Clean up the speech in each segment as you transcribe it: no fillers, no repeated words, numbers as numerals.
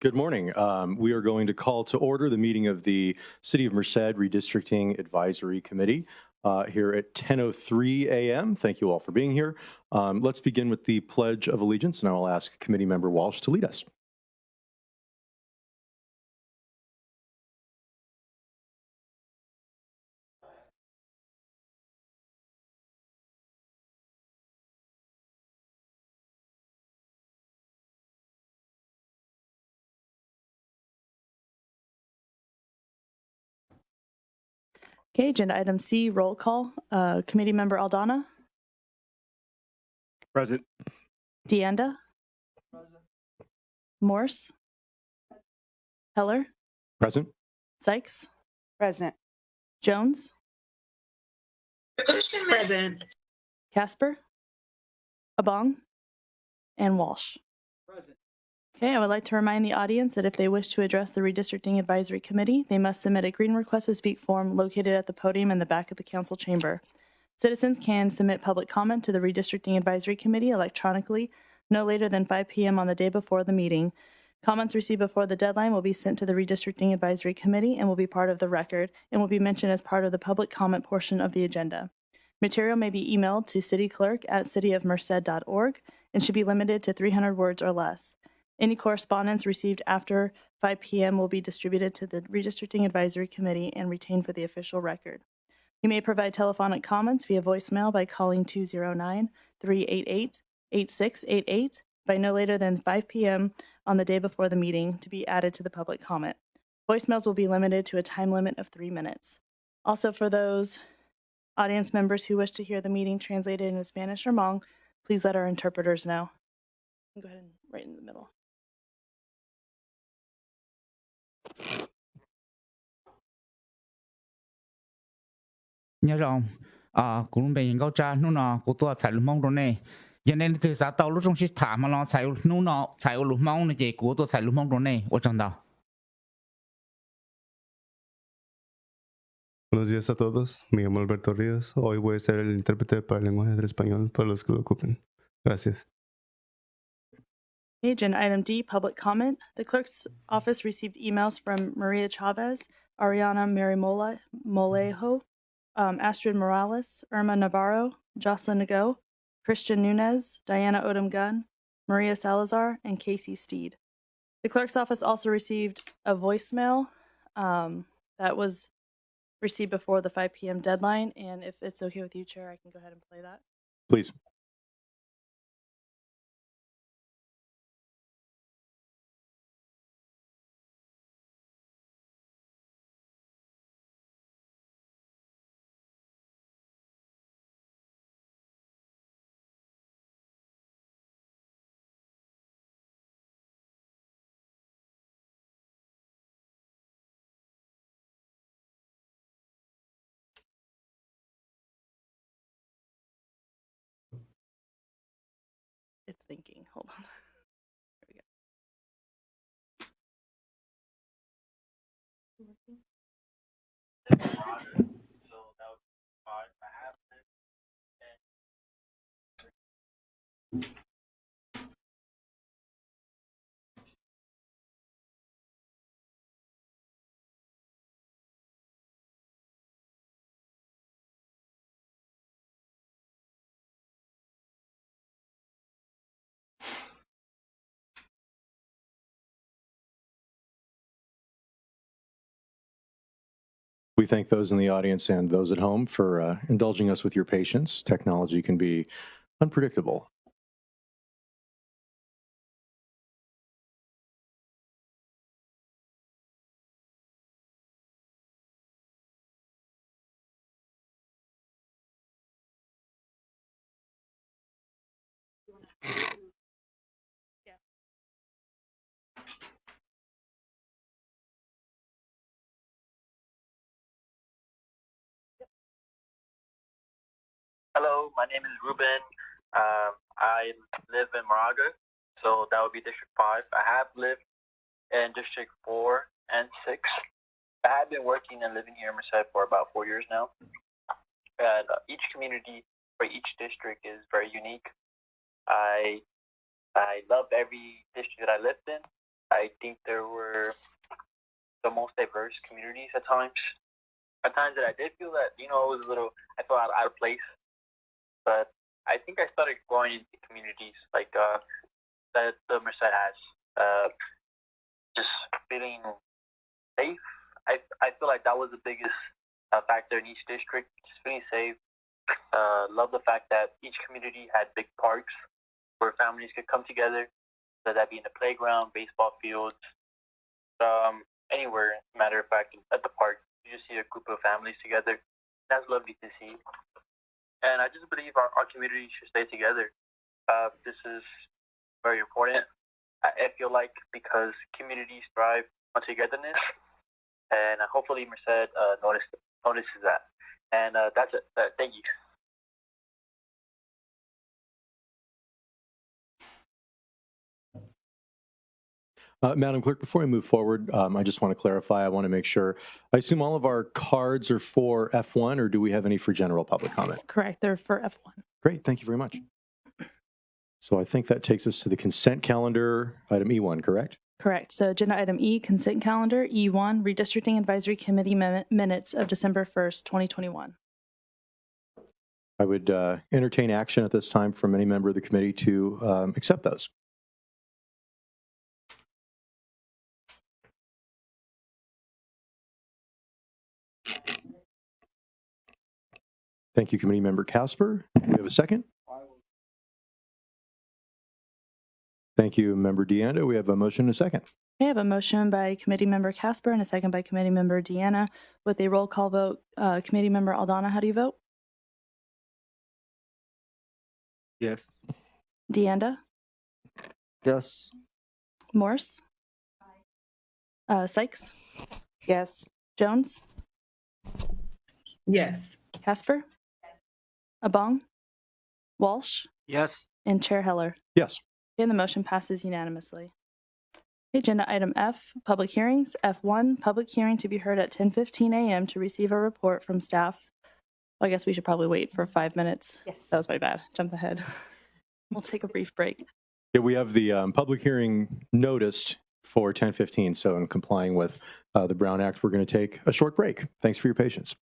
Good morning. We are going to call to order the meeting of the City of Merced Redistricting Advisory Committee here at 10:03 a.m. Thank you all for being here. Let's begin with the Pledge of Allegiance, and I will ask Committee Member Walsh to lead us. Okay, agenda item C, roll call. Committee member Aldana, Present. Deanda, Morse, Heller, Present. Sykes, Present. Jones, Present. Casper, Abong, and Walsh. Present. Okay, I would like to remind the audience that if they wish to address the Redistricting Advisory Committee, they must submit a green request to speak form located at the podium in the back of the council chamber. Citizens can submit public comment to the Redistricting Advisory Committee electronically no later than 5 p.m. on the day before the meeting. Comments received before the deadline will be sent to the Redistricting Advisory Committee and will be part of the record and will be mentioned as part of the public comment portion of the agenda. Material may be emailed to cityclerk@cityofmerced.org and should be limited to 300 words or less. Any correspondence received after 5 p.m. will be distributed to the Redistricting Advisory Committee and retained for the official record. You may provide telephonic comments via voicemail by calling 209-388-8688 by no later than 5 p.m. on the day before the meeting to be added to the public comment. Voicemails will be limited to a time limit of 3 minutes. Also, for those audience members who wish to hear the meeting translated into Spanish or Hmong, please let our interpreters know. Go ahead and right in the middle. Nhớ rằng cũng bị những câu trả nó nó của tôi chạy lúc mong rồi này giờ nên từ sáng tàu lúc trong khi thả mà nó chạy nó chạy lúc mong này chỉ của tôi chạy lúc mong rồi này ở trong đó. Buenos días a todos. Me llamo Alberto Ríos. Hoy voy a ser el intérprete para el lenguaje del español para los que lo ocupen. Gracias. Agenda item D, public comment. The clerk's office received emails from Maria Chavez, Ariana Molejo, Astrid Morales, Irma Navarro, Jocelyn Nago, Christian Nunez, Diana Odom Gunn, Maria Salazar, and Casey Steed. The clerk's office also received a voicemail that was received before the 5 p.m. deadline, and if it's okay with you, Chair, I can go ahead and play that. Please. It's thinking. Hold on. There we go. We thank those in the audience and those at home for indulging us with your patience. Technology can be unpredictable. Hello, my name is Ruben. I live in Moraga, so that would be District 5. I have lived in District 4 and 6. I have been working and living here in Merced for about 4 years now. And each community for each district is very unique. I love every district that I lived in. I think there were the most diverse communities at times. At times that I did feel that, it was I felt out of place. But I think I started going into communities like that the Merced has. Just feeling safe. I feel like that was the biggest factor in each district. Just feeling safe. Love the fact that each community had big parks where families could come together, whether that be in the playground, baseball fields, anywhere. Matter of fact, at the park, you just see a group of families together. That's lovely to see. And I just believe our community should stay together. This is very important. I feel like because communities thrive on togetherness, and hopefully Merced notices that. And that's it. Thank you. Madam Clerk, before I move forward, I just want to clarify. I want to make sure. I assume all of our cards are for F1, or do we have any for general public comment? Correct. They're for F1. Great. Thank you very much. So I think that takes us to the consent calendar, item E1, correct? Correct. So agenda item E, consent calendar. E1, Redistricting Advisory Committee minutes of December 1st, 2021. I would entertain action at this time from any member of the committee to accept those. Thank you, Committee Member Casper. Do we have a second? Thank you, Member Deanna. We have a motion and a second. We have a motion by Committee Member Casper and a second by Committee Member Deanna. With a roll call vote, Committee Member Aldana, how do you vote? Yes. Deanda? Yes. Morse? Sykes? Yes. Jones? Yes. Casper? Abong? Walsh? Yes. And Chair Heller. Yes. And the motion passes unanimously. Agenda item F, public hearings. F1, public hearing to be heard at 10:15 a.m. to receive a report from staff. Well, I guess we should probably wait for 5 minutes. Yes. That was my bad. Jumped ahead. We'll take a brief break. Yeah, we have the public hearing noticed for 10:15. So in complying with the Brown Act, we're going to take a short break. Thanks for your patience.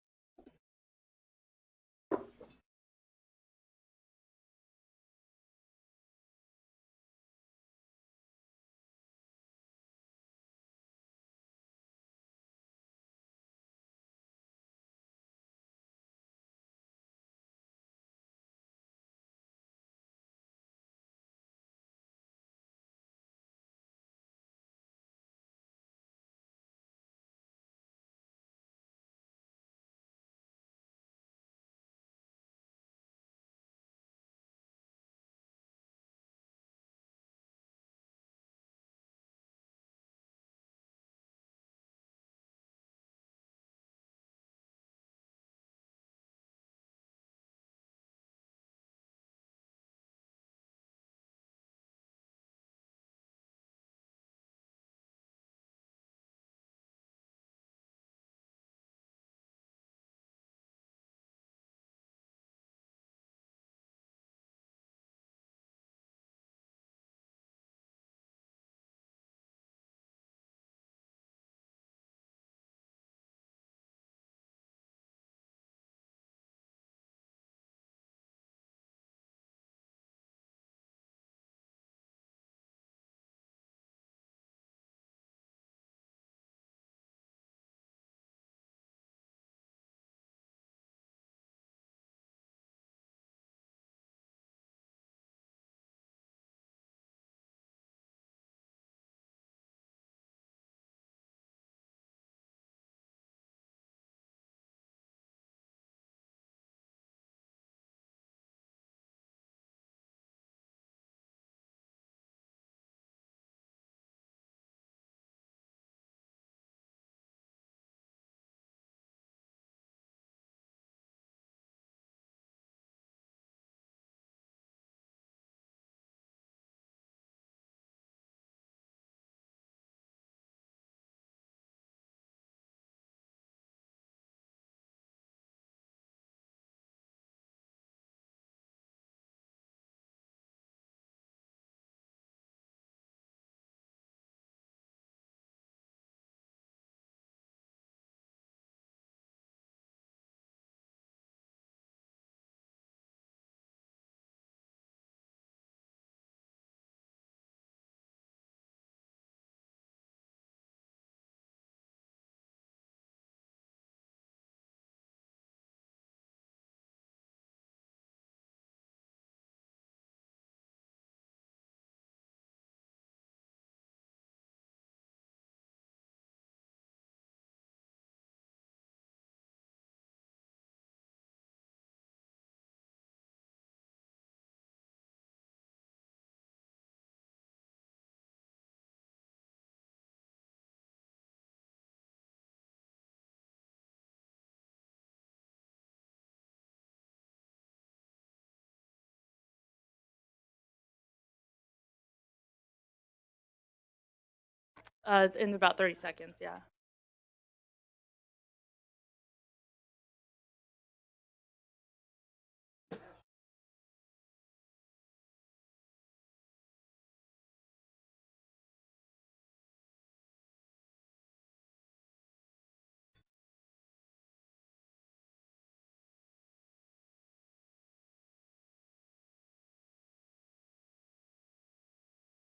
In about 30 seconds, yeah.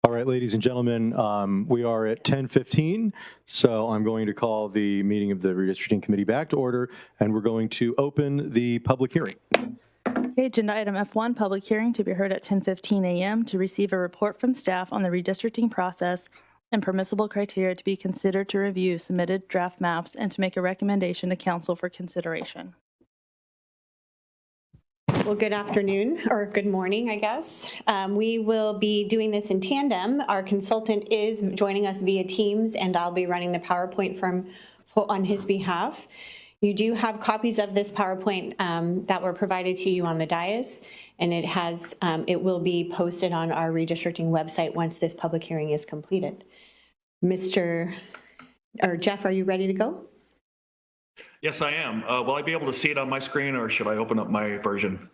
All right, ladies and gentlemen, we are at 10:15, so I'm going to call the meeting of the Redistricting Committee back to order, and we're going to open the public hearing. Okay, agenda item F1, public hearing to be heard at 10:15 a.m. to receive a report from staff on the redistricting process and permissible criteria to be considered to review submitted draft maps and to make a recommendation to council for consideration. Well, good afternoon, or good morning, I guess. We will be doing this in tandem. Our consultant is joining us via Teams, and I'll be running the PowerPoint on his behalf. You do have copies of this PowerPoint that were provided to you on the dais, and it will be posted on our redistricting website once this public hearing is completed. Jeff, are you ready to go? Yes, I am. Will I be able to see it on my screen, or should I open up my version?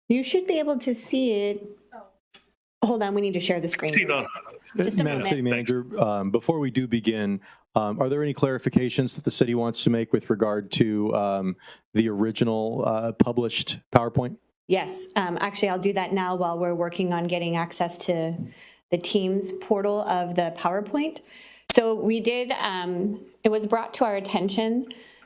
You should be able to see it. Hold on, we need to share the screen. Just a Madam moment. City Manager, before we do begin, are there any clarifications that the city wants to make with regard to the original published PowerPoint? Yes, actually, I'll do that now while we're working on getting access to the Teams portal of the PowerPoint. So we did, it was brought to our attention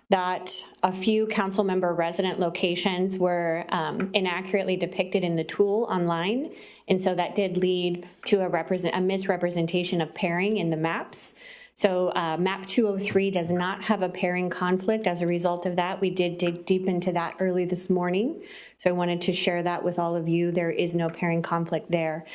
that a few council member resident locations were inaccurately depicted in the tool online. And so that did lead to a misrepresentation of pairing in the maps. So map 203 does not have a pairing conflict. As a result of that, we did dig deep into that early this morning. So I wanted to share that with all of you. There is no pairing conflict there.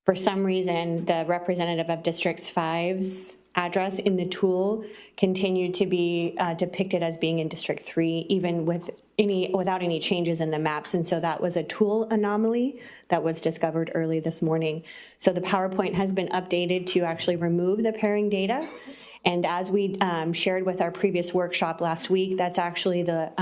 For some reason, the representative of District 5's address in the tool continued to be depicted as being in District 3, even without any changes in the maps. And so that was a tool anomaly that was discovered early this morning. So the PowerPoint has been updated to actually remove the pairing data. And as we shared with our previous workshop last week, that's actually the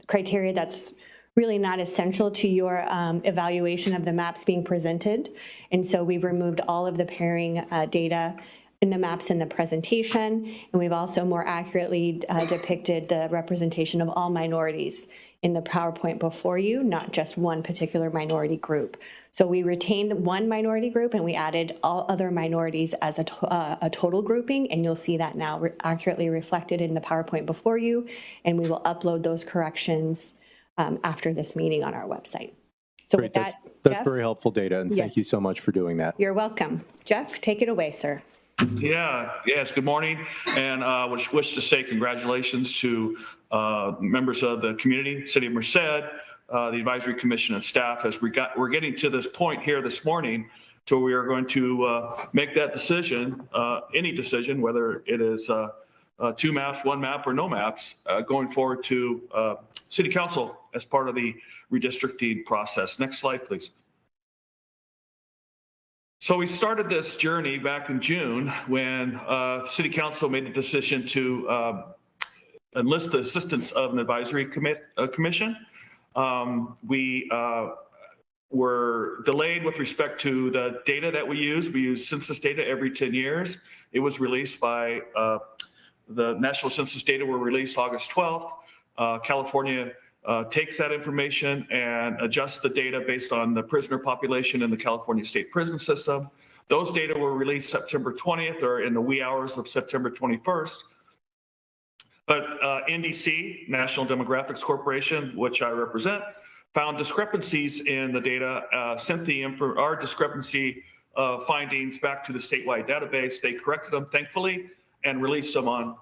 criteria that's really not essential to your evaluation of the maps being presented. And so we've removed all of the pairing data in the maps in the presentation, and we've also more accurately depicted the representation of all minorities in the PowerPoint before you, not just one particular minority group. So we retained one minority group and we added all other minorities as a total grouping, and you'll see that now accurately reflected in the PowerPoint before you, and we will upload those corrections after this meeting on our website. So Great. with that, that's Jeff, very helpful data, and thank Yes. you so much for doing that. You're welcome. Jeff, take it away, sir. Yes, good morning, and wish to say congratulations to members of the community, City of Merced, the Advisory Commission and staff, as we're getting to this point here this morning, so we are going to make that decision, any decision, whether it is 2 maps, 1 map, or no maps, going forward to City Council as part of the redistricting process. Next slide, please. So we started this journey back in June when City Council made the decision to enlist the assistance of an advisory commission. We were delayed with respect to the data that we use. We use census data every 10 years. It was released by the national census data were released August 12th. California takes that information and adjusts the data based on the prisoner population in the California state prison system. Those data were released September 20th or in the wee hours of September 21st. But NDC, National Demographics Corporation, which I represent, found discrepancies in the data, sent our discrepancy findings back to the statewide database. They corrected them, thankfully, and released them on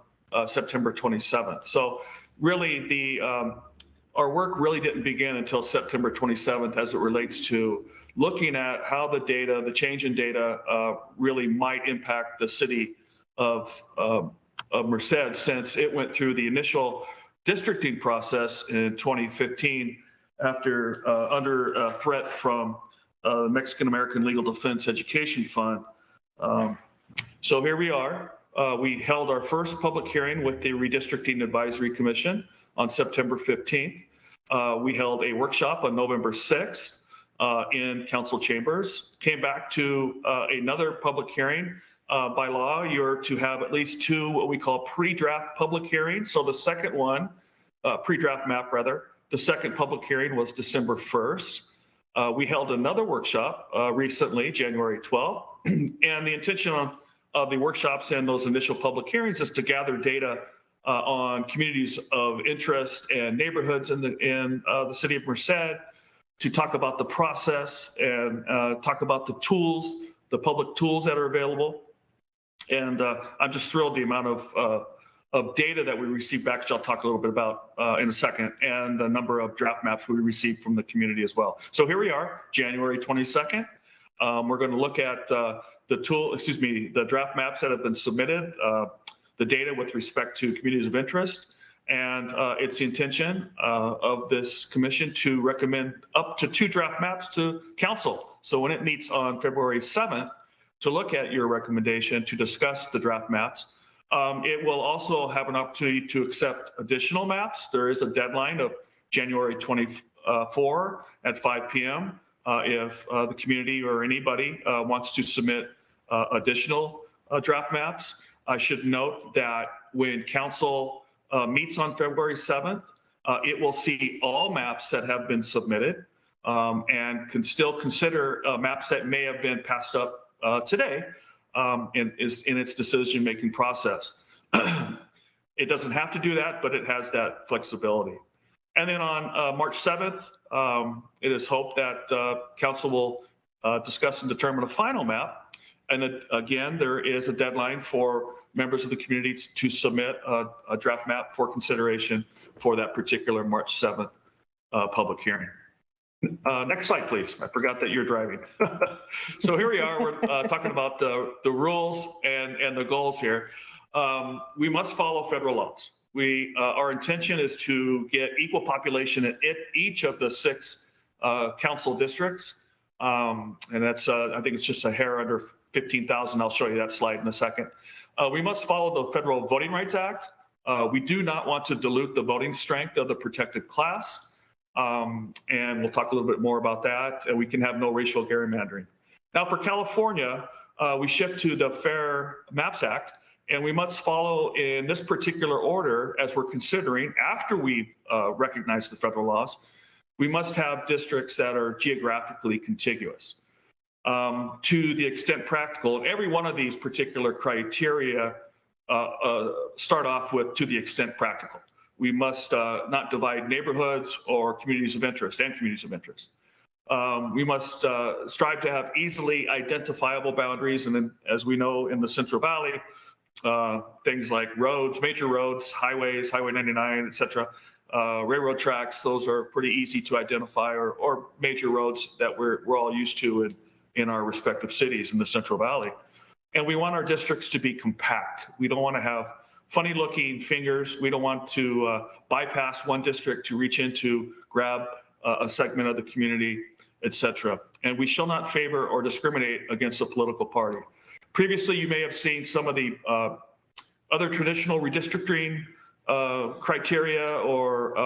September 27th. So really, our work really didn't begin until September 27th as it relates to looking at how the data, the change in data, really might impact the city of Merced, since it went through the initial districting process in 2015 after under threat from the Mexican American Legal Defense Education Fund. So here we are. We held our first public hearing with the Redistricting Advisory Commission on September 15th. We held a workshop on November 6th in council chambers. Came back to another public hearing. By law, you're to have at least 2 what we call pre-draft public hearings. So the second one, pre-draft map rather, the second public hearing was December 1st. We held another workshop recently, January 12th, and the intention of the workshops and those initial public hearings is to gather data on communities of interest and neighborhoods in the city of Merced, to talk about the process and talk about the tools, the public tools that are available. And I'm just thrilled the amount of data that we received back, which I'll talk a little bit about in a second, and the number of draft maps we received from the community as well. So here we are, January 22nd. We're going to look at the draft maps that have been submitted, the data with respect to communities of interest, and it's the intention of this commission to recommend up to 2 draft maps to council. So when it meets on February 7th to look at your recommendation to discuss the draft maps, it will also have an opportunity to accept additional maps. There is a deadline of January 24 at 5 p.m. If the community or anybody wants to submit additional draft maps. I should note that when council meets on February 7th, it will see all maps that have been submitted and can still consider maps that may have been passed up today in its decision-making process. It doesn't have to do that, but it has that flexibility. And then on March 7th, it is hoped that council will discuss and determine a final map. And again, there is a deadline for members of the community to submit a draft map for consideration for that particular March 7th public hearing. Next slide, please. I forgot that you're driving. So here we are. We're talking about the rules and the goals here. We must follow federal laws. Our intention is to get equal population in each of the 6 council districts. And that's, I think it's just a hair under 15,000. I'll show you that slide in a second. We must follow the Federal Voting Rights Act. We do not want to dilute the voting strength of the protected class. And we'll talk a little bit more about that. And we can have no racial gerrymandering. Now for California, we shift to the Fair Maps Act, and we must follow in this particular order as we're considering, after we recognize the federal laws, we must have districts that are geographically contiguous. To the extent practical, and every one of these particular criteria start off with to the extent practical. We must not divide neighborhoods or communities of interest and communities of interest. We must strive to have easily identifiable boundaries, and then, as we know in the Central Valley, things like roads, major roads, highways, Highway 99, et cetera, railroad tracks, those are pretty easy to identify, or major roads that we're all used to in our respective cities in the Central Valley. And we want our districts to be compact. We don't want to have funny looking fingers. We don't want to bypass one district to reach in to grab a segment of the community, et cetera. And we shall not favor or discriminate against a political party. Previously, you may have seen some of the other traditional redistricting criteria or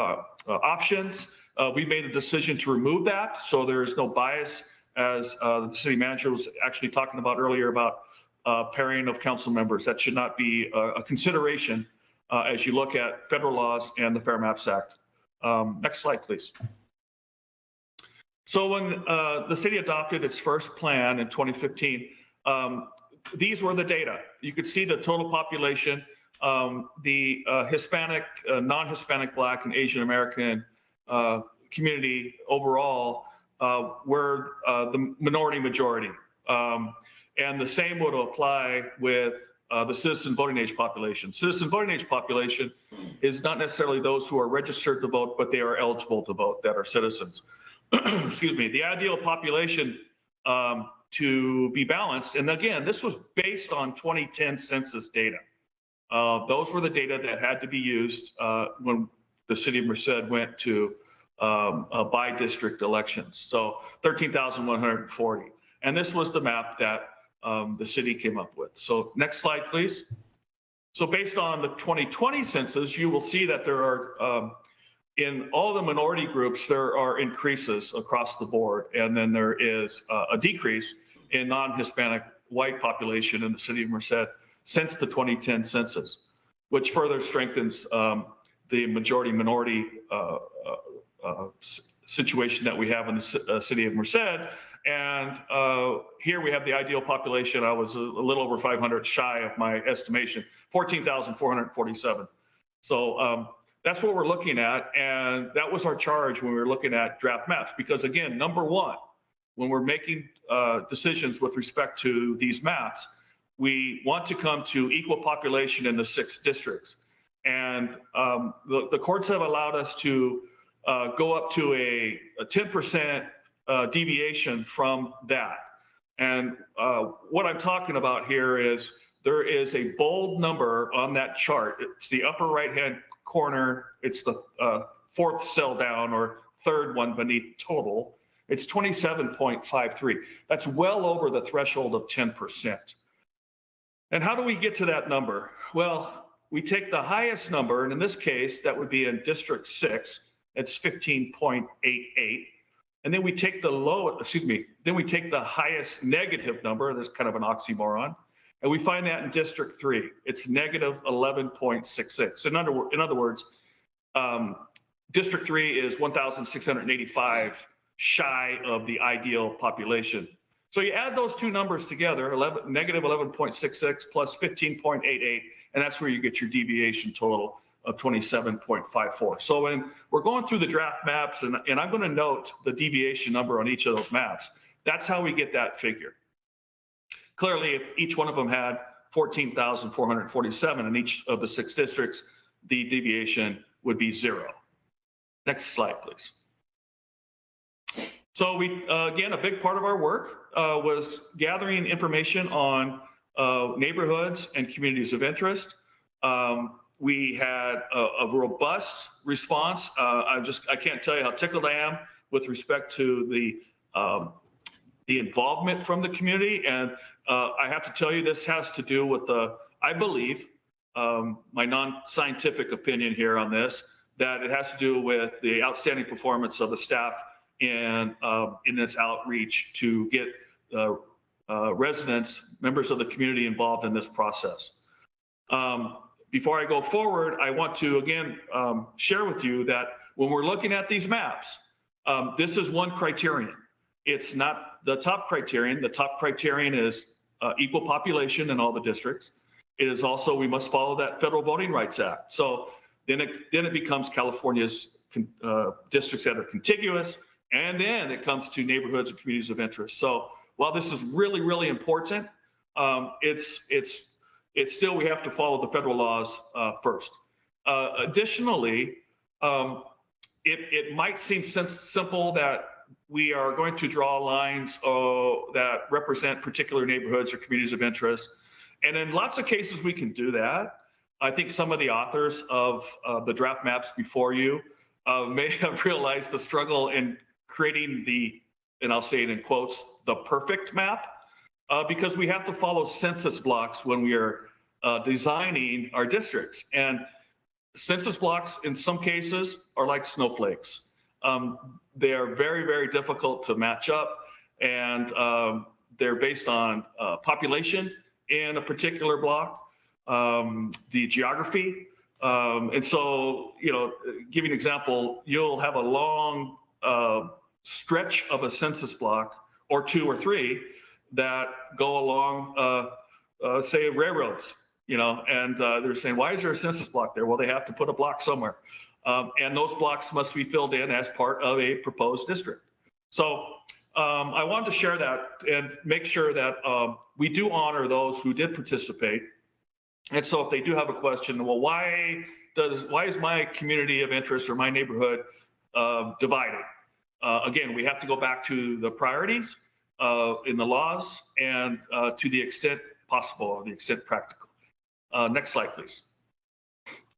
options. We made a decision to remove that, so there is no bias, as the city manager was actually talking about earlier about pairing of council members. That should not be a consideration as you look at federal laws and the Fair Maps Act. Next slide, please. So when the city adopted its first plan in 2015, these were the data. You could see the total population, the Hispanic, non-Hispanic, Black, and Asian American community overall were the minority majority. And the same would apply with the citizen voting age population. Citizen voting age population is not necessarily those who are registered to vote, but they are eligible to vote, that are citizens. Excuse me. The ideal population to be balanced, and again, this was based on 2010 census data. Those were the data that had to be used when the city of Merced went to by district elections. So 13,140. And this was the map that the city came up with. So next slide, please. So based on the 2020 census, you will see that there are, in all the minority groups, there are increases across the board. And then there is a decrease in non-Hispanic white population in the city of Merced since the 2010 census, which further strengthens the majority minority situation that we have in the city of Merced. And here we have the ideal population. I was a little over 500 shy of my estimation, 14,447. So that's what we're looking at. And that was our charge when we were looking at draft maps. Because again, number one, when we're making decisions with respect to these maps, we want to come to equal population in the 6 districts. And the courts have allowed us to go up to a 10% deviation from that. And what I'm talking about here is there is a bold number on that chart. It's the upper right-hand corner. It's the 4th cell down or 3rd one beneath total. It's 27.53. That's well over the threshold of 10%. And how do we get to that number? Well, we take the highest number, and in this case, that would be in District 6. It's 15.88. And then we take then we take the highest negative number. That's kind of an oxymoron. And we find that in District 3. It's negative 11.66. In other words, District 3 is 1,685 shy of the ideal population. So you add those two numbers together, negative 11.66 plus 15.88, and that's where you get your deviation total of 27.54. So when we're going through the draft maps, and I'm going to note the deviation number on each of those maps, that's how we get that figure. Clearly, if each one of them had 14,447 in each of the 6 districts, the deviation would be 0. Next slide, please. So we, again, a big part of our work was gathering information on neighborhoods and communities of interest. We had a robust response. I can't tell you how tickled I am with respect to the involvement from the community. And I have to tell you, this has to do with I believe, my non-scientific opinion here on this, that it has to do with the outstanding performance of the staff in this outreach to get residents, members of the community involved in this process. Before I go forward, I want to again share with you that when we're looking at these maps, this is one criterion. It's not the top criterion. The top criterion is equal population in all the districts. It is also, we must follow that Federal Voting Rights Act. So then it becomes California's districts that are contiguous, and then it comes to neighborhoods and communities of interest. So while this is really, really important, it's still, we have to follow the federal laws first. Additionally, it might seem simple that we are going to draw lines that represent particular neighborhoods or communities of interest. And in lots of cases, we can do that. I think some of the authors of the draft maps before you may have realized the struggle in creating and I'll say it in quotes, the perfect map, because we have to follow census blocks when we are designing our districts. And census blocks, in some cases, are like snowflakes. They are very, very difficult to match up, and they're based on population in a particular block, the geography. And so, give you an example, you'll have a long stretch of a census block, or 2 or 3, that go along, say, railroads, and they're saying, why is there a census block there? Well, they have to put a block somewhere. And those blocks must be filled in as part of a proposed district. So I wanted to share that and make sure that we do honor those who did participate. And so if they do have a question, well, why is my community of interest or my neighborhood divided? Again, we have to go back to the priorities in the laws and to the extent possible, or the extent practical. Next slide, please.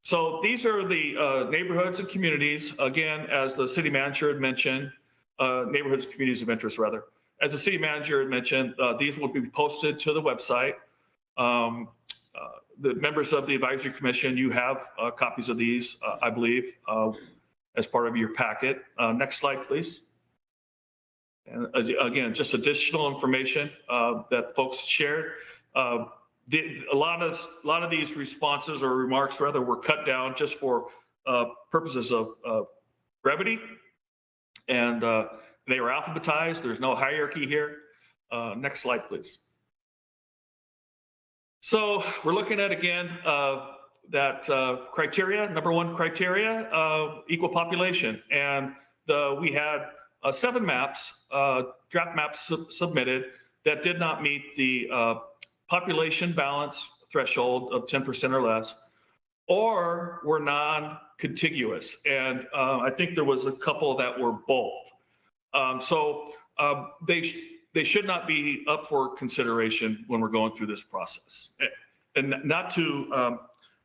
So these are the neighborhoods and communities, again, as the city manager had mentioned, neighborhoods and communities of interest, rather, as the city manager had mentioned, these will be posted to the website. The members of the advisory commission, you have copies of these, I believe, as part of your packet. Next slide, please. And again, just additional information that folks shared. A lot of these responses or remarks, rather, were cut down just for purposes of brevity, and they were alphabetized. There's no hierarchy here. Next slide, please. So we're looking at, again, that criteria, number one criteria, equal population. And we had 7 maps, draft maps submitted that did not meet the population balance threshold of 10% or less, or were non-contiguous. And I think there was a couple that were both. They should not be up for consideration when we're going through this process. And not to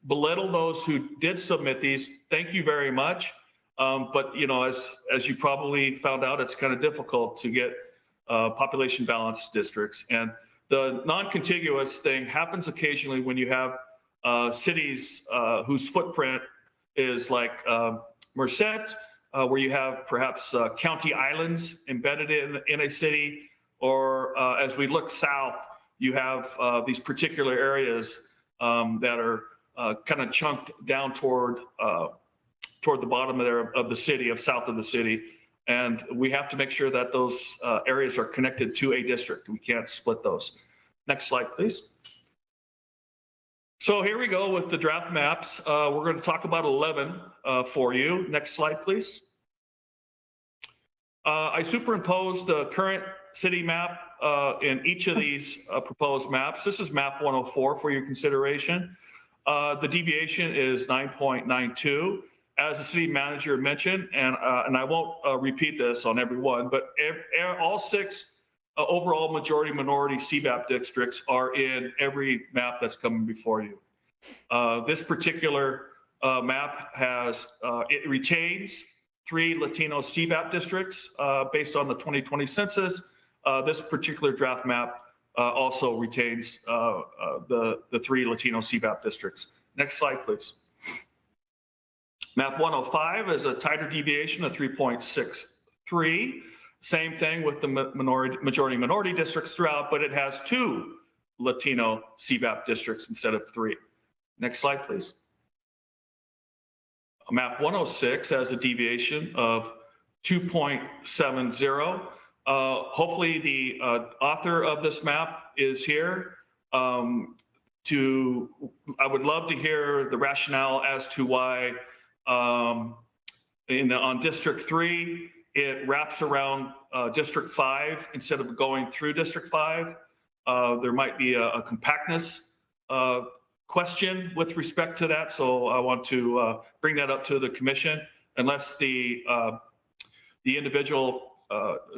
belittle those who did submit these, thank you very much. But you know, as you probably found out, it's kind of difficult to get population balanced districts. And the non-contiguous thing happens occasionally when you have cities whose footprint is like Merced, where you have perhaps county islands embedded in a city, or as we look south, you have these particular areas that are kind of chunked down toward the bottom of the city, south of the city. And we have to make sure that those areas are connected to a district. We can't split those. Next slide, please. So here we go with the draft maps. We're going to talk about 11 for you. Next slide, please. I superimposed the current city map in each of these proposed maps. This is map 104 for your consideration. The deviation is 9.92. As the city manager mentioned, and I won't repeat this on every one, but all 6 overall majority minority CBAP districts are in every map that's coming before you. This particular map it retains 3 Latino CBAP districts based on the 2020 census. This particular draft map also retains the 3 Latino CBAP districts. Next slide, please. Map 105 is a tighter deviation of 3.63. Same thing with the majority minority districts throughout, but it has 2 Latino CBAP districts instead of 3. Next slide, please. Map 106 has a deviation of 2.70. Hopefully the author of this map is here. I would love to hear the rationale as to why on District 3, it wraps around District 5 instead of going through District 5. There might be a compactness question with respect to that, so I want to bring that up to the commission, unless the individual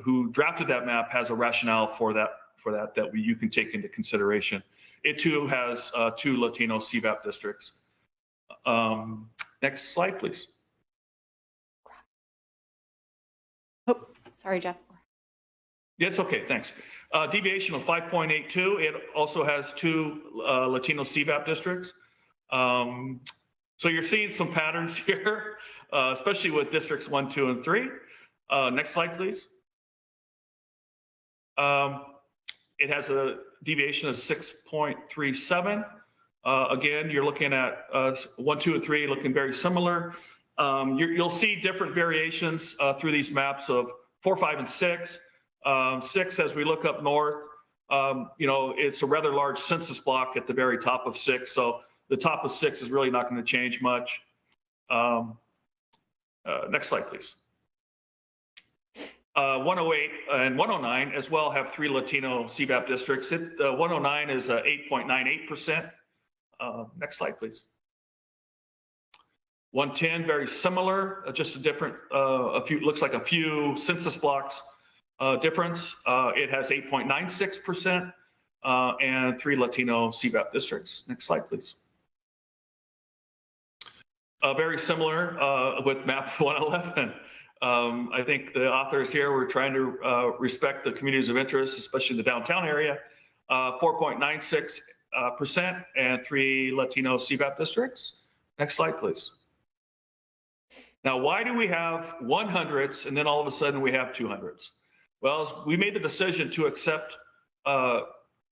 who drafted that map has a rationale for that you can take into consideration. It too has 2 Latino CBAP districts. Next slide, please. Oh, sorry, Jeff. Yeah, it's okay, thanks. Deviation of 5.82, it also has 2 Latino CBAP districts. So you're seeing some patterns here, especially with districts 1, 2, and 3. Next slide, please. It has a deviation of 6.37. Again, you're looking at 1, 2, and 3 looking very similar. You'll see different variations through these maps of 4, 5, and 6. 6, as we look up north, you know, it's a rather large census block at the very top of 6. So the top of 6 is really not going to change much. Next slide, please. 108 and 109 as well have 3 Latino CBAP districts. 109 is 8.98%. Next slide, please. 110, very similar, just a different, looks like a few census blocks difference. It has 8.96% and 3 Latino CBAP districts. Next slide, please. Very similar with map 111. I think the authors here were trying to respect the communities of interest, especially the downtown area. 4.96% and 3 Latino CBAP districts. Next slide, please. Now, why do we have 100s and then all of a sudden we have 200s? Well, we made the decision to accept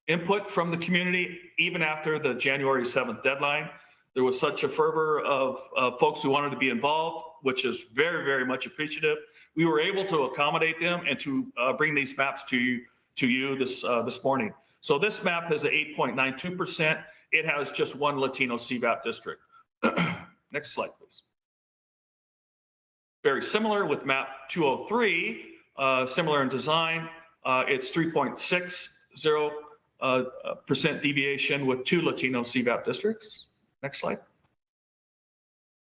input from the community even after the January 7th deadline. There was such a fervor of folks who wanted to be involved, which is very, very much appreciative. We were able to accommodate them and to bring these maps to you this morning. So this map is at 8.92%. It has just one Latino CBAP district. Next slide, please. Very similar with map 203, similar in design. It's 3.60% deviation with 2 Latino CBAP districts. Next slide.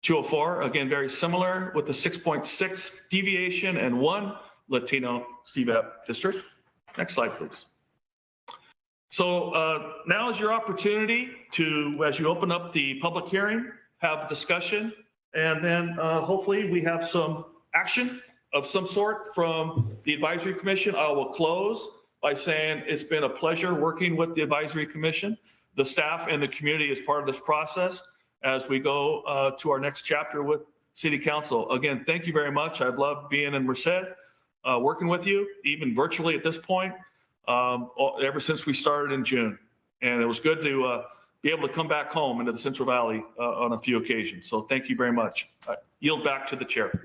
204, again, very similar with the 6.6 deviation and 1 Latino CBAP district. Next slide, please. So now is your opportunity to, as you open up the public hearing, have a discussion, and then hopefully we have some action of some sort from the Advisory Commission. I will close by saying it's been a pleasure working with the Advisory Commission. The staff and the community is part of this process as we go to our next chapter with City Council. Again, thank you very much. I've loved being in Merced, working with you, even virtually at this point, ever since we started in June. And it was good to be able to come back home into the Central Valley on a few occasions. So thank you very much. I yield back to the chair.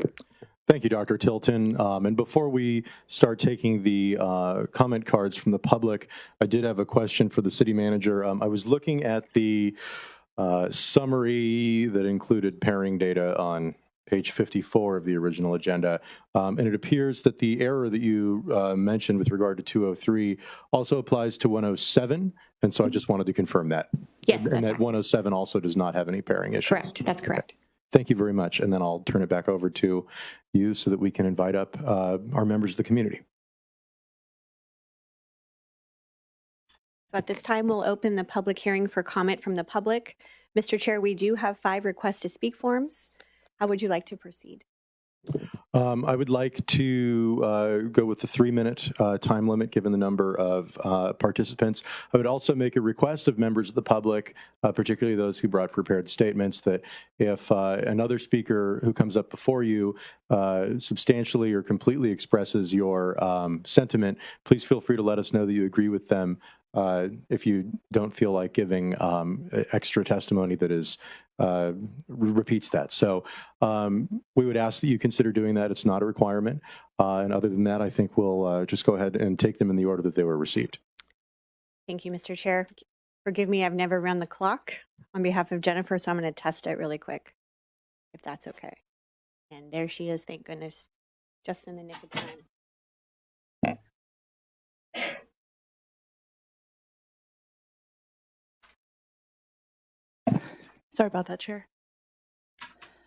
Thank you, Dr. Tilton. And before we start taking the comment cards from the public, I did have a question for the city manager. I was looking at the summary that included pairing data on page 54 of the original agenda. And it appears that the error that you mentioned with regard to 203 also applies to 107. And so I just wanted to confirm that. Yes, and that 107 also does not have any pairing issues. correct. That's correct. Thank you very much. And then I'll turn it back over to you so that we can invite up our members of the community. So at this time, we'll open the public hearing for comment from the public. Mr. Chair, we do have 5 requests to speak forms. How would you like to proceed? I would like to go with the 3-minute time limit, given the number of participants. I would also make a request of members of the public, particularly those who brought prepared statements, that if another speaker who comes up before you substantially or completely expresses your sentiment, please feel free to let us know that you agree with them. If you don't feel like giving extra testimony that is repeats that. So we would ask that you consider doing that. It's not a requirement. And other than that, I think we'll just go ahead and take them in the order that they were received. Thank you, Mr. Chair. Forgive me, I've never run the clock on behalf of Jennifer, so I'm going to test it really quick, if that's okay. And there she is, thank goodness, just in the nick of time. Sorry about that, Chair.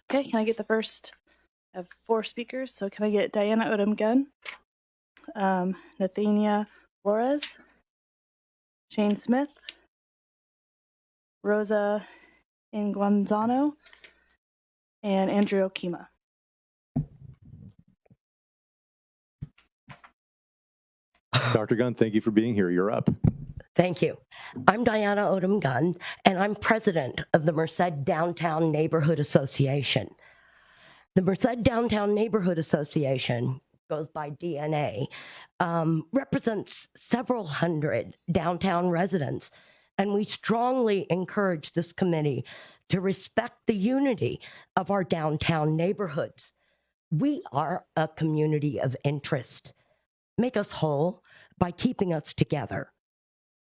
Okay, can I get the first of 4 speakers? So can I get Diana Odom Gunn, Nathania Flores, Shane Smith, Rosa Inguanzano, and Andrew Okima. Dr. Gunn, thank you for being here. You're up. Thank you. I'm Diana Odom Gunn, and I'm president of the Merced Downtown Neighborhood Association. The Merced Downtown Neighborhood Association, goes by DNA, represents several hundred downtown residents, and we strongly encourage this committee to respect the unity of our downtown neighborhoods. We are a community of interest. Make us whole by keeping us together.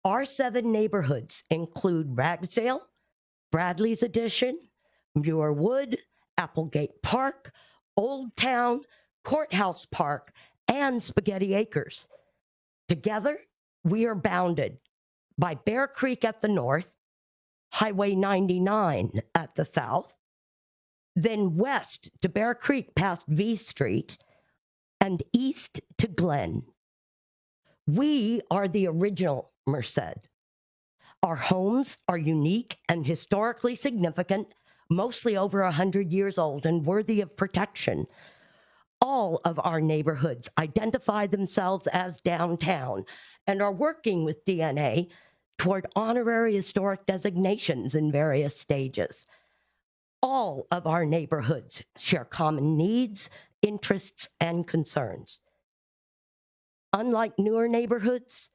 Our 7 neighborhoods include Ragsdale, Bradley's Addition, Muir Wood, Applegate Park, Old Town, Courthouse Park, and Spaghetti Acres. Together, we are bounded by Bear Creek at the north, Highway 99 at the south, then west to Bear Creek past V Street, and east to Glen. We are the original Merced. Our homes are unique and historically significant, mostly over 100 years old and worthy of protection. All of our neighborhoods identify themselves as downtown and are working with DNA toward honorary historic designations in various stages. All of our neighborhoods share common needs, interests, and concerns. Unlike newer neighborhoods,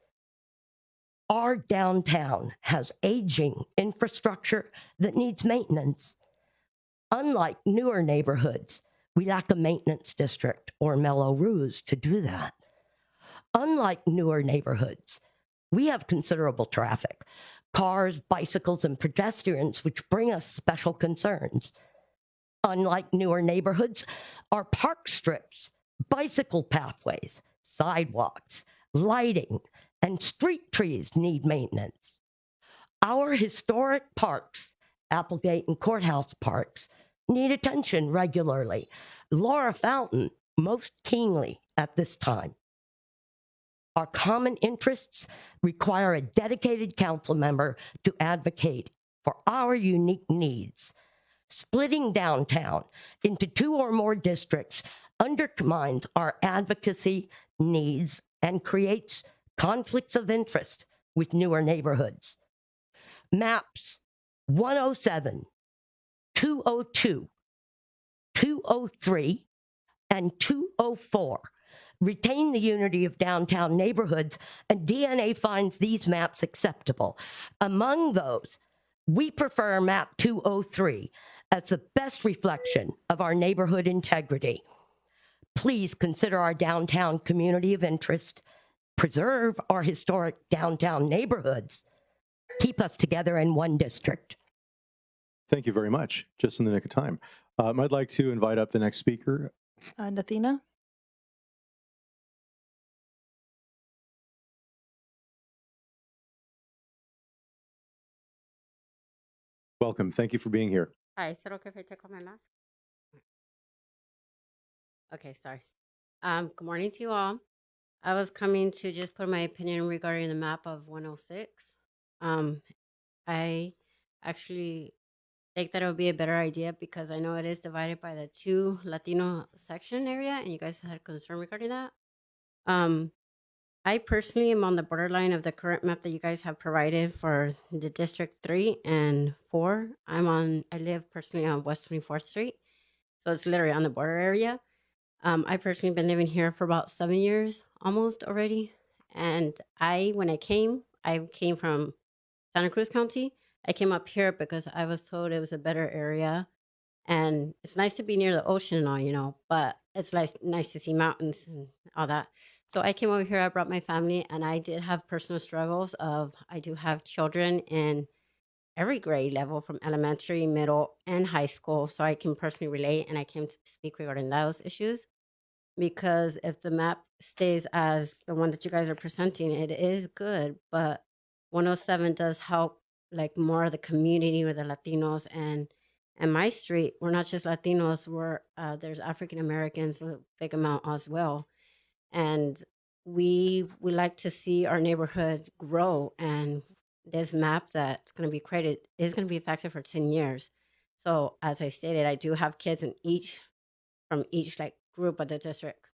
our downtown has aging infrastructure that needs maintenance. Unlike newer neighborhoods, we lack a maintenance district or mellow roofs to do that. Unlike newer neighborhoods, we have considerable traffic, cars, bicycles, and pedestrians, which bring us special concerns. Unlike newer neighborhoods, our park strips, bicycle pathways, sidewalks, lighting, and street trees need maintenance. Our historic parks, Applegate and Courthouse parks, need attention regularly. Laura Fountain most keenly at this time. Our common interests require a dedicated council member to advocate for our unique needs. Splitting downtown into 2 or more districts undermines our advocacy needs and creates conflicts of interest with newer neighborhoods. Maps 107, 202, 203, and 204 retain the unity of downtown neighborhoods, and DNA finds these maps acceptable. Among those, we prefer map 203 as the best reflection of our neighborhood integrity. Please consider our downtown community of interest, preserve our historic downtown neighborhoods, keep us together in one district. Thank you very much. Just in the nick of time. I'd like to invite up the next speaker. Nathina? Welcome. Thank you for being here. Hi, is it okay if I take off my mask? Okay, sorry. Good morning to you all. I was coming to just put my opinion regarding the map of 106. I actually think that it would be a better idea because I know it is divided by the 2 Latino section area, and you guys had concern regarding that. I personally am on the borderline of the current map that you guys have provided for the District 3 and 4. I live personally on West 24th Street, so it's literally on the border area. I personally been living here for about 7 years almost already. And when I came from Santa Cruz County. I came up here because I was told it was a better area. And it's nice to be near the ocean and all, but it's nice to see mountains and all that. So I came over here, I brought my family, and I did have personal struggles I do have children in every grade level from elementary, middle, and high school. So I can personally relate, and I came to speak regarding those issues. Because if the map stays as the one that you guys are presenting, it is good, but 107 does help like more of the community with the Latinos and my street. We're not just Latinos, there's African Americans, a big amount as well. And we like to see our neighborhood grow, and this map that's going to be created is going to be effective for 10 years. So as I stated, I do have kids from each like group of the district.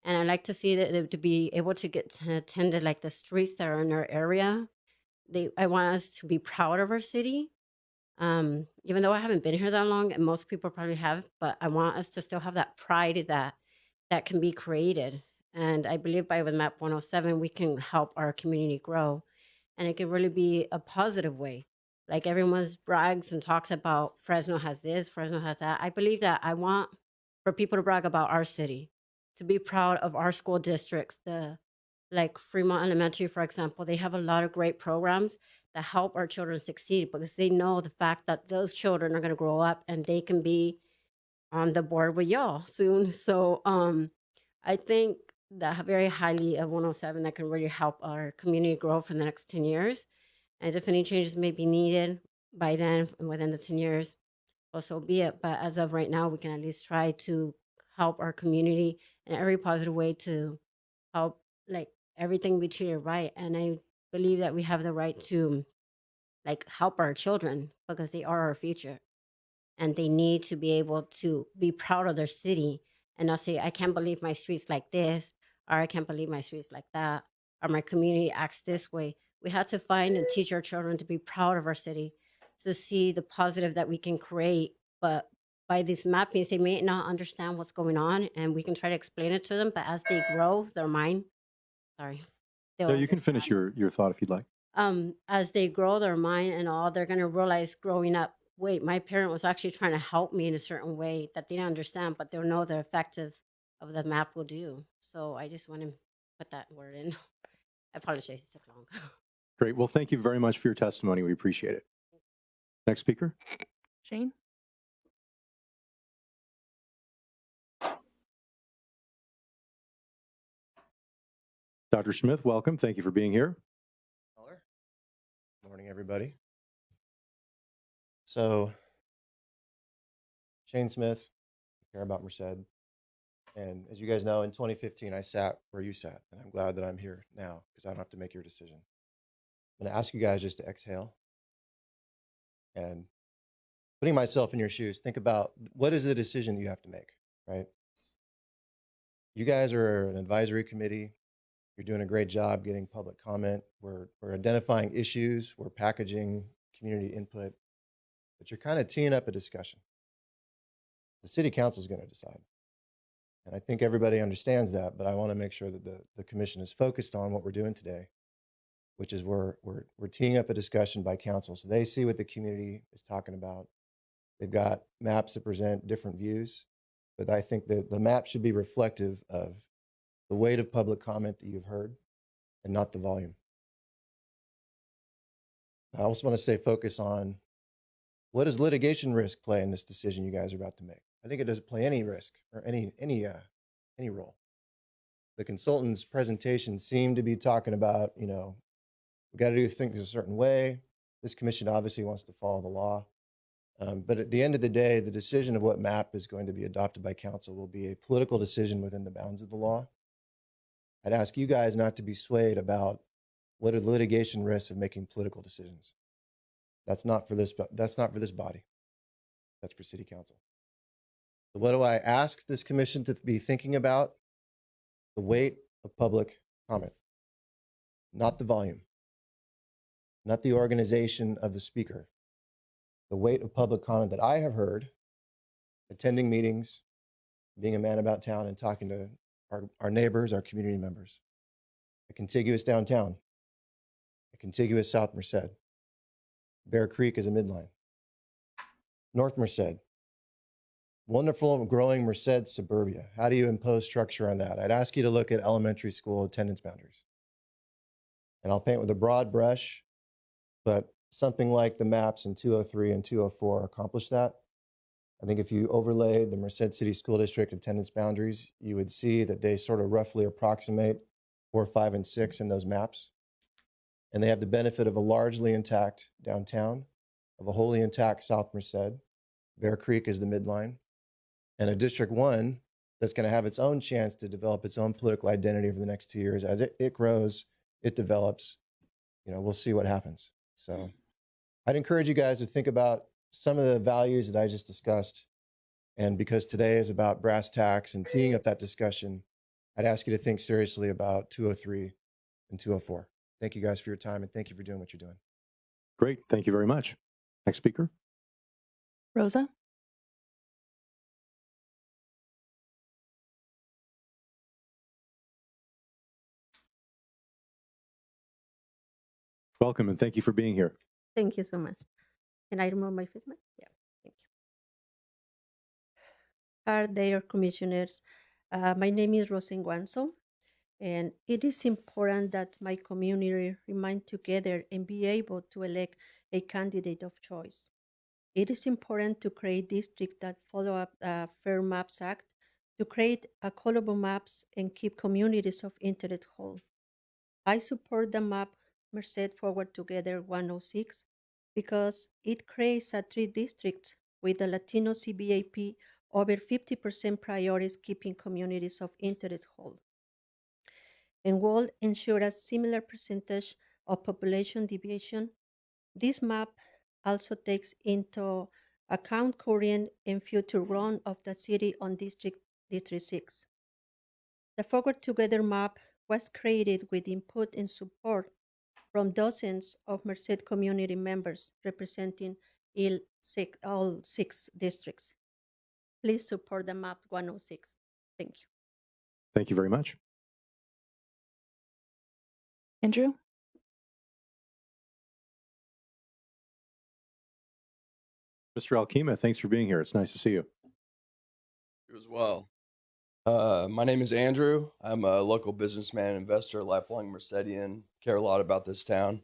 And I like to see that to be able to get to attend to like the streets that are in our area. I want us to be proud of our city. Even though I haven't been here that long, and most people probably have, but I want us to still have that pride that can be created. And I believe with map 107, we can help our community grow, and it can really be a positive way. Like everyone's brags and talks about Fresno has this, Fresno has that. I believe that I want for people to brag about our city, to be proud of our school districts. Like Fremont Elementary, for example, they have a lot of great programs that help our children succeed because they know the fact that those children are going to grow up and they can be on the board with y'all soon. So I think that very highly of 107 that can really help our community grow for the next 10 years. And if any changes may be needed by then, within the 10 years, well, so be it. But as of right now, we can at least try to help our community in every positive way to help like everything be treated right. And I believe that we have the right to like help our children because they are our future, and they need to be able to be proud of their city and I'll say, I can't believe my street's like this, or I can't believe my street's like that, or my community acts this way. We had to find and teach our children to be proud of our city, to see the positive that we can create. But by these mappings, they may not understand what's going on, and we can try to explain it to them. But as they grow, their mind, sorry, they'll No, you can finish understand. your thought if you'd like. As they grow their mind and all, they're going to realize growing up, wait, my parent was actually trying to help me in a certain way that they don't understand, but they'll know the effective of the map will do. So I just want to put that word in. I apologize, it took long. Great. Well, thank you very much for your testimony. We appreciate it. Next speaker. Shane? Dr. Smith, welcome. Thank you for being here. Morning, everybody. So, Shane Smith, care about Merced. And as you guys know, in 2015, I sat where you sat, and I'm glad that I'm here now because I don't have to make your decision. I'm going to ask you guys just to exhale and putting myself in your shoes, think about what is the decision you have to make, right? You guys are an advisory committee. You're doing a great job getting public comment. We're identifying issues. We're packaging community input, but you're kind of teeing up a discussion. The city council is going to decide. And I think everybody understands that, but I want to make sure that the commission is focused on what we're doing today, which is we're teeing up a discussion by council. So they see what the community is talking about. They've got maps that present different views, but I think that the map should be reflective of the weight of public comment that you've heard and not the volume. I also want to say focus on what does litigation risk play in this decision you guys are about to make? I think it doesn't play any risk or any role. The consultant's presentation seemed to be talking about, we got to do things a certain way. This commission obviously wants to follow the law. But at the end of the day, the decision of what map is going to be adopted by council will be a political decision within the bounds of the law. I'd ask you guys not to be swayed about what are the litigation risks of making political decisions. That's not for this body. That's for city council. So what do I ask this commission to be thinking about? The weight of public comment, not the volume, not the organization of the speaker. The weight of public comment that I have heard, attending meetings, being a man about town and talking to our neighbors, our community members. A contiguous downtown, a contiguous South Merced. Bear Creek is a midline. North Merced, wonderful growing Merced suburbia. How do you impose structure on that? I'd ask you to look at elementary school attendance boundaries. And I'll paint with a broad brush, but something like the maps in 203 and 204 accomplish that. I think if you overlay the Merced City School District attendance boundaries, you would see that they sort of roughly approximate 4, 5, and 6 in those maps. And they have the benefit of a largely intact downtown, of a wholly intact South Merced. Bear Creek is the midline. And a District 1 that's going to have its own chance to develop its own political identity over the next 2 years. As it grows, it develops, we'll see what happens. So I'd encourage you guys to think about some of the values that I just discussed. And because today is about brass tacks and teeing up that discussion, I'd ask you to think seriously about 203 and 204. Thank you guys for your time, and thank you for doing what you're doing. Great. Thank you very much. Next speaker. Rosa? Welcome, and thank you for being here. Thank you so much. Can I remove my face mask? Yeah, thank you. Are there commissioners? My name is Rosa Guanzo, and it is important that my community remain together and be able to elect a candidate of choice. It is important to create districts that follow up the Fair Maps Act, to create callable maps and keep communities of interest whole. I support the map Merced Forward Together 106 because it creates 3 districts with the Latino CBAP over 50% priorities keeping communities of interest whole, and will ensure a similar percentage of population deviation. This map also takes into account current and future run of the city on district District 6. The Forward Together map was created with input and support from dozens of Merced community members representing all six districts. Please support the map 106. Thank you. Thank you very much. Andrew? Mr. Alkema, thanks for being here. It's nice to see you. You as well. My name is Andrew. I'm a local businessman, investor, lifelong Mercedian. Care a lot about this town.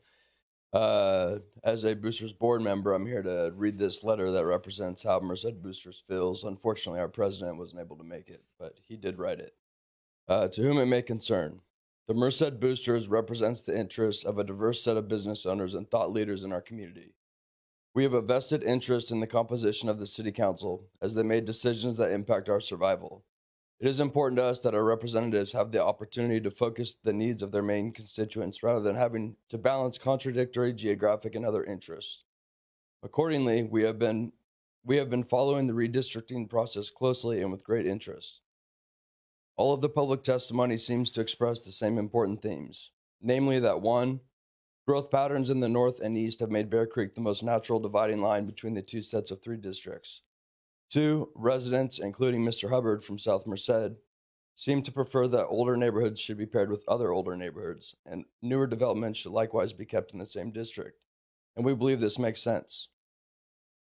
As a Boosters board member, I'm here to read this letter that represents how Merced Boosters feels. Unfortunately, our president wasn't able to make it, but he did write it. To whom it may concern, the Merced Boosters represents the interests of a diverse set of business owners and thought leaders in our community. We have a vested interest in the composition of the city council as they made decisions that impact our survival. It is important to us that our representatives have the opportunity to focus the needs of their main constituents rather than having to balance contradictory geographic and other interests. Accordingly, we have been following the redistricting process closely and with great interest. All of the public testimony seems to express the same important themes, namely that 1, growth patterns in the north and east have made Bear Creek the most natural dividing line between the two sets of 3 districts. 2, residents, including Mr. Hubbard from South Merced, seem to prefer that older neighborhoods should be paired with other older neighborhoods, and newer developments should likewise be kept in the same district. And we believe this makes sense.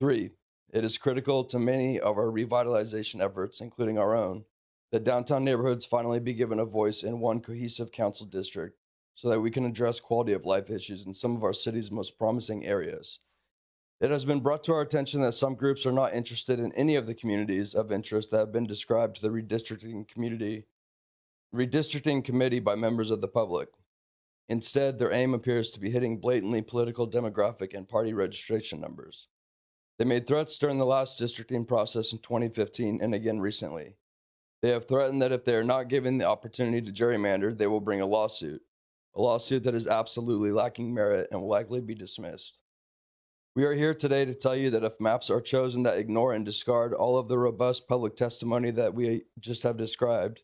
3, it is critical to many of our revitalization efforts, including our own, that downtown neighborhoods finally be given a voice in one cohesive council district so that we can address quality of life issues in some of our city's most promising areas. It has been brought to our attention that some groups are not interested in any of the communities of interest that have been described to the redistricting committee by members of the public. Instead, their aim appears to be hitting blatantly political, demographic, and party registration numbers. They made threats during the last districting process in 2015 and again recently. They have threatened that if they are not given the opportunity to gerrymander, they will bring a lawsuit that is absolutely lacking merit and will likely be dismissed. We are here today to tell you that if maps are chosen that ignore and discard all of the robust public testimony that we just have described,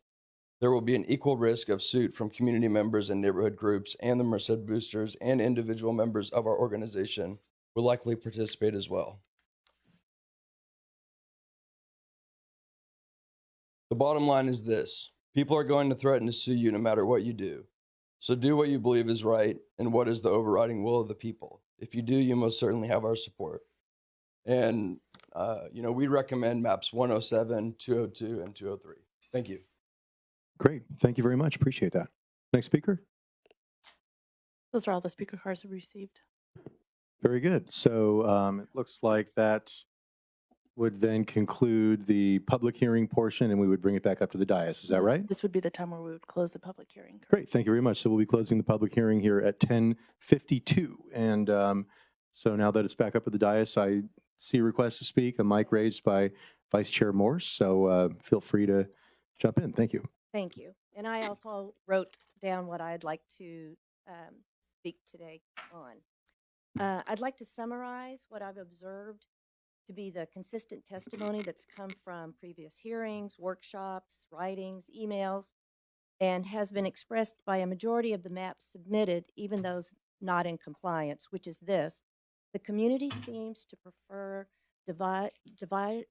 there will be an equal risk of suit from community members and neighborhood groups, and the Merced Boosters and individual members of our organization will likely participate as well. The bottom line is this: people are going to threaten to sue you no matter what you do. So do what you believe is right and what is the overriding will of the people. If you do, you most certainly have our support. And, we recommend maps 107, 202, and 203. Thank you. Great. Thank you very much. Appreciate that. Next speaker. Those are all the speaker cards we received. Very good. So it looks like that would then conclude the public hearing portion, and we would bring it back up to the dais. Is that right? This would be the time where we would close the public hearing. Great. Thank you very much. So we'll be closing the public hearing here at 10:52. And so now that it's back up at the dais, I see a request to speak, a mic raised by Vice Chair Morse. So feel free to jump in. Thank you. Thank you. And I also wrote down what I'd like to speak today on. I'd like to summarize what I've observed to be the consistent testimony that's come from previous hearings, workshops, writings, emails, and has been expressed by a majority of the maps submitted, even those not in compliance, which is this: the community seems to prefer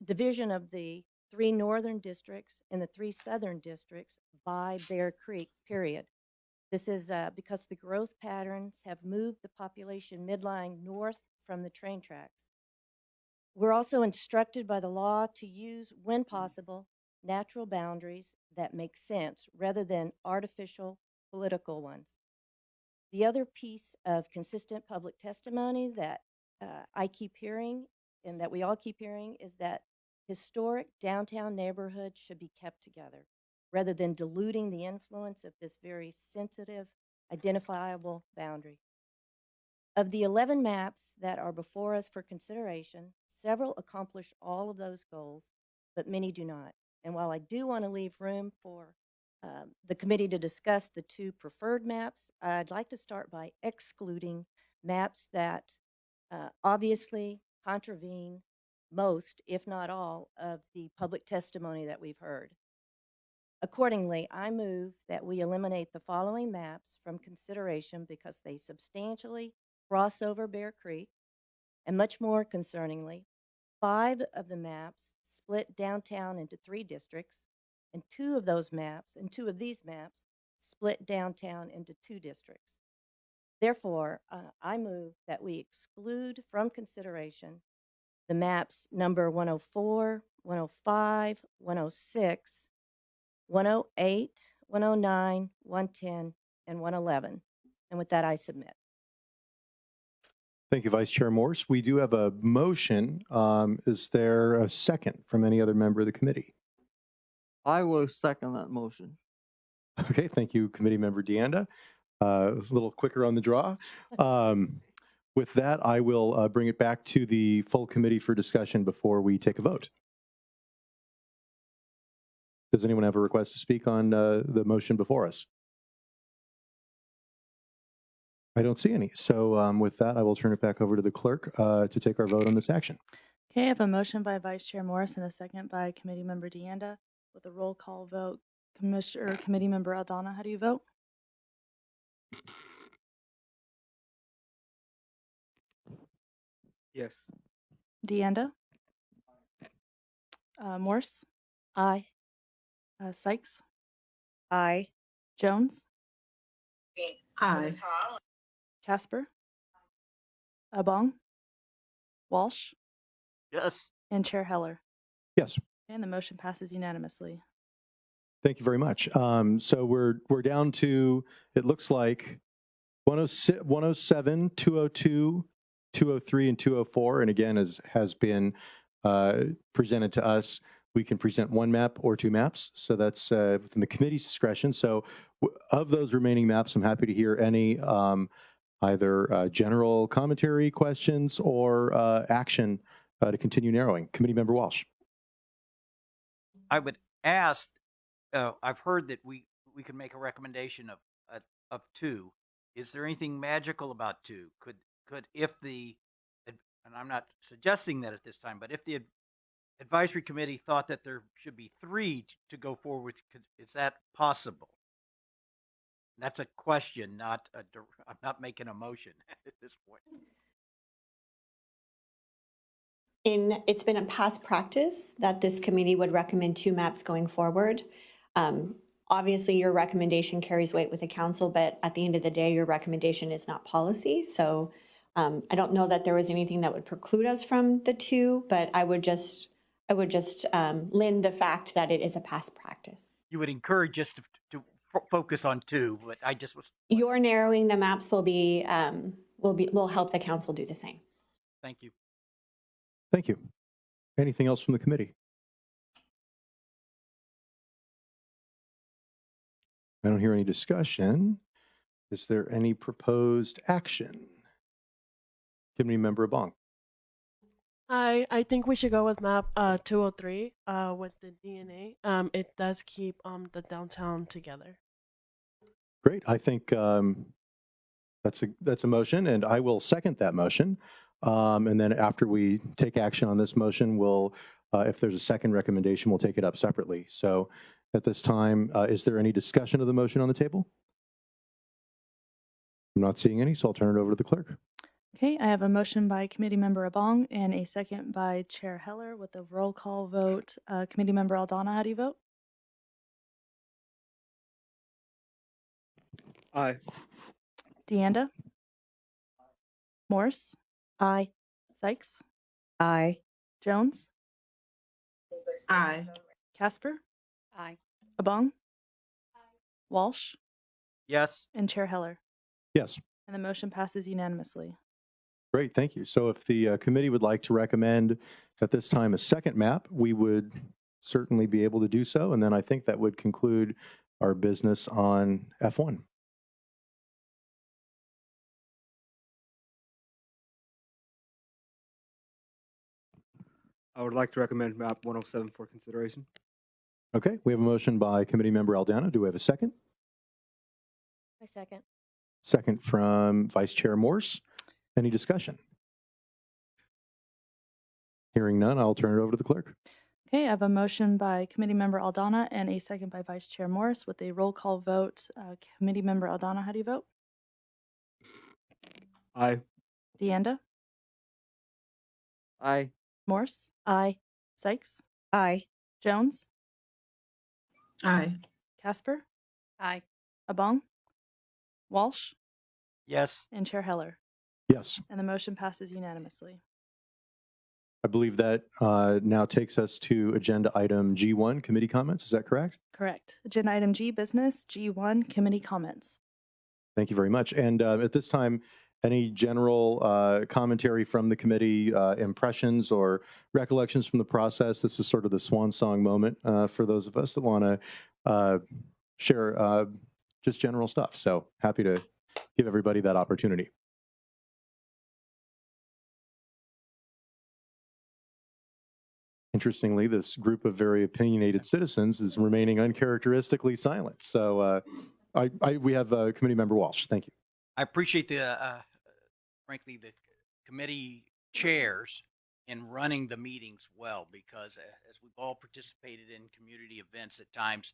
division of the 3 northern districts and the 3 southern districts by Bear Creek, period. This is because the growth patterns have moved the population midline north from the train tracks. We're also instructed by the law to use, when possible, natural boundaries that make sense rather than artificial political ones. The other piece of consistent public testimony that I keep hearing and that we all keep hearing is that historic downtown neighborhoods should be kept together rather than diluting the influence of this very sensitive, identifiable boundary. Of the 11 maps that are before us for consideration, several accomplish all of those goals, but many do not. And while I do want to leave room for the committee to discuss the 2 preferred maps, I'd like to start by excluding maps that obviously contravene most, if not all, of the public testimony that we've heard. Accordingly, I move that we eliminate the following maps from consideration because they substantially cross over Bear Creek, and much more concerningly, 5 of the maps split downtown into 3 districts, and 2 of these maps split downtown into 2 districts. Therefore, I move that we exclude from consideration the maps number 104, 105, 106, 108, 109, 110, and 111. And with that, I submit. Thank you, Vice Chair Morse. We do have a motion. Is there a second from any other member of the committee? I will second that motion. Okay, thank you, Committee Member Deanda. A little quicker on the draw. With that, I will bring it back to the full committee for discussion before we take a vote. Does anyone have a request to speak on the motion before us? I don't see any. So with that, I will turn it back over to the clerk to take our vote on this action. Okay, I have a motion by Vice Chair Morris and a second by Committee Member Deanda. With a roll call vote, Committee Member Aldana, how do you vote? Yes. Deanda? Morse? Aye. Sykes? Aye. Jones? Aye. Casper? Abong? Walsh? Yes. And Chair Heller. Yes. And the motion passes unanimously. Thank you very much. So we're down to, it looks like 107, 202, 203, and 204. And again, as has been presented to us, we can present 1 map or 2 maps. So that's within the committee's discretion. So of those remaining maps, I'm happy to hear any either general commentary, questions, or action to continue narrowing. Committee Member Walsh. I would ask, I've heard that we could make a recommendation of 2. Is there anything magical about 2? Could if the, and I'm not suggesting that at this time, but if the advisory committee thought that there should be 3 to go forward, is that possible? That's a question, not I'm not making a motion at this point. It's been a past practice that this committee would recommend 2 maps going forward. Obviously, your recommendation carries weight with the council, but at the end of the day, your recommendation is not policy. So I don't know that there was anything that would preclude us from the 2, but I would just lend the fact that it is a past practice. You would encourage us to focus on 2, but I just was. Your narrowing the maps will help the council do the same. Thank you. Thank you. Anything else from the committee? I don't hear any discussion. Is there any proposed action? Committee Member Abong. I think we should go with map 203 with the DNA. It does keep the downtown together. Great. I think that's a motion, and I will second that motion. And then after we take action on this motion, we'll, if there's a second recommendation, we'll take it up separately. So at this time, is there any discussion of the motion on the table? I'm not seeing any, so I'll turn it over to the clerk. Okay, I have a motion by Committee Member Abong and a second by Chair Heller with a roll call vote. Committee Member Aldana, how do you vote? Aye. Deanda? Morse? Aye. Sykes? Aye. Jones? Aye. Casper? Aye. Abong? Walsh? Yes. And Chair Heller. Yes. And the motion passes unanimously. Great, thank you. So if the committee would like to recommend at this time a second map, we would certainly be able to do so. And then I think that would conclude our business on F1. I would like to recommend map 107 for consideration. Okay, we have a motion by Committee Member Aldana. Do we have a second? I second. Second from Vice Chair Morse. Any discussion? Hearing none, I'll turn it over to the clerk. Okay, I have a motion by Committee Member Aldana and a second by Vice Chair Morris with a roll call vote. Committee Member Aldana, how do you vote? Aye. Deanda? Aye. Morse? Aye. Sykes? Aye. Jones? Aye. Casper? Aye. Abong? Walsh? Yes. And Chair Heller. Yes. And the motion passes unanimously. I believe that now takes us to agenda item G1, committee comments. Is that correct? Correct. Agenda item G, business. G1, committee comments. Thank you very much. And at this time, any general commentary from the committee, impressions or recollections from the process? This is sort of the swan song moment for those of us that want to share just general stuff. So happy to give everybody that opportunity. Interestingly, this group of very opinionated citizens is remaining uncharacteristically silent. So we have Committee Member Walsh. Thank you. I appreciate frankly, the committee chairs in running the meetings well, because as we've all participated in community events at times,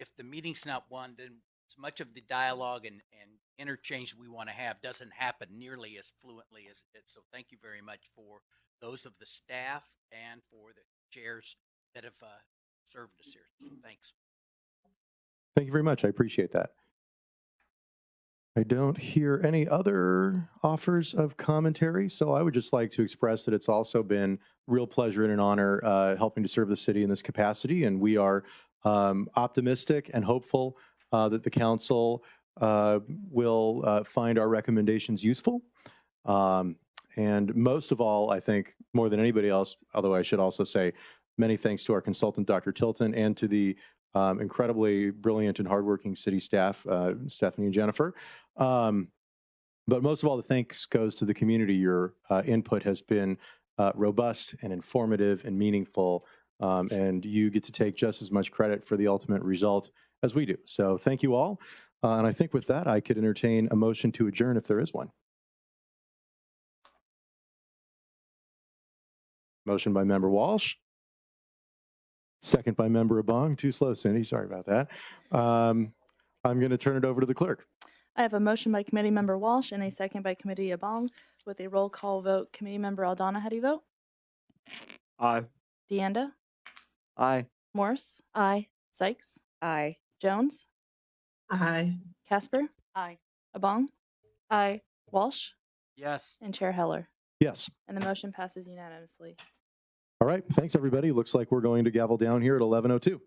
if the meeting's not won, then as much of the dialogue and interchange we want to have doesn't happen nearly as fluently as it did. So thank you very much for those of the staff and for the chairs that have served us here. So thanks. Thank you very much. I appreciate that. I don't hear any other offers of commentary, so I would just like to express that it's also been real pleasure and an honor helping to serve the city in this capacity, and we are optimistic and hopeful that the council will find our recommendations useful. And most of all, I think more than anybody else, although I should also say many thanks to our consultant, Dr. Tilton, and to the incredibly brilliant and hardworking city staff, Stephanie and Jennifer. But most of all, the thanks goes to the community. Your input has been robust and informative and meaningful, and you get to take just as much credit for the ultimate result as we do. So thank you all. And I think with that, I could entertain a motion to adjourn if there is one. Motion by Member Walsh. Second by Member Abong. Too slow, Cindy. Sorry about that. I'm going to turn it over to the clerk. I have a motion by Committee Member Walsh and a second by Committee Abong with a roll call vote. Committee Member Aldana, how do you vote? Aye. Deanda? Aye. Morse? Aye. Sykes? Aye. Jones? Aye. Casper? Aye. Abong? Aye. Walsh? Yes. And Chair Heller. Yes. And the motion passes unanimously. All right. Thanks, everybody. Looks like we're going to gavel down here at 11:02.